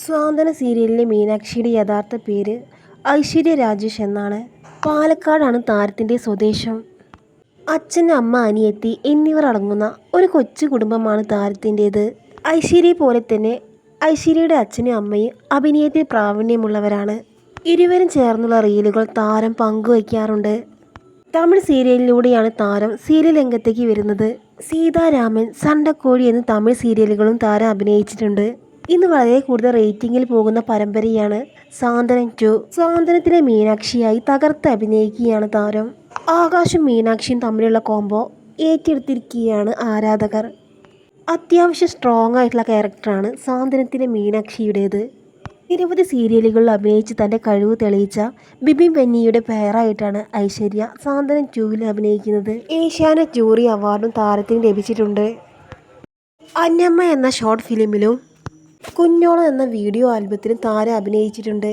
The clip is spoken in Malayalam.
സ്വാന്തന സീരിയലിലെ മീനാക്ഷിയുടെ യഥാർത്ഥ പേര് ഐശ്വര്യ രാജേഷ് എന്നാണ്. പാലക്കാടാണ് താരത്തിൻ്റെ സ്വദേശം. അച്ഛൻ, അമ്മ, അനിയത്തി എന്നിവർ അടങ്ങുന്ന ഒരു കൊച്ചു കുടുംബമാണ് താരത്തിൻ്റേത്. ഐശ്വര്യയെ പോലെ തന്നെ ഐശ്വര്യയുടെ അച്ഛനും അമ്മയും അഭിനയത്തിൽ പ്രാവീണ്യമുള്ളവരാണ്. ഇരുവരും ചേർന്നുള്ള റീലുകൾ താരം പങ്കുവയ്ക്കാറുണ്ട്. തമിഴ് സീരിയലിലൂടെയാണ് താരം സീരിയൽ രംഗത്തേക്ക് വരുന്നത്. സീതാരാമൻ, സണ്ടക്കോഴി എന്നീ തമിഴ് സീരിയലുകളും താരം അഭിനയിച്ചിട്ടുണ്ട്. ഇന്ന് വളരെ കൂടുതൽ റേറ്റിംഗിൽ പോകുന്ന പരമ്പരയാണ് സാന്ത്വനം 2. സാന്ത്വനത്തിലെ മീനാക്ഷിയായി തകർത്ത് അഭിനയിക്കുകയാണ് താരം. ആകാശും മീനാക്ഷിയും തമ്മിലുള്ള കോംബോ ഏറ്റെടുത്തിരിക്കുകയാണ് ആരാധകർ. അത്യാവശ്യം സ്ട്രോങ് ആയിട്ടുള്ള ക്യാരക്ടറാണ് സാന്ത്വനത്തിലെ മീനാക്ഷിയുടേത്. നിരവധി സീരിയലുകളിൽ അഭിനയിച്ച് തൻ്റെ കഴിവ് തെളിയിച്ച ബിബിൻ ബെന്നിയുടെ പേരായിട്ടാണ് ഐശ്വര്യ സാന്ത്വനം 2-ൽ അഭിനയിക്കുന്നത്. ഏഷ്യാനെറ്റ് ജൂറി അവാർഡും താരത്തിന് ലഭിച്ചിട്ടുണ്ട്. അന്നമ്മ എന്ന ഷോർട്ട് ഫിലിമിലും കുഞ്ഞോളം എന്ന വീഡിയോ ആൽബത്തിലും താരം അഭിനയിച്ചിട്ടുണ്ട്.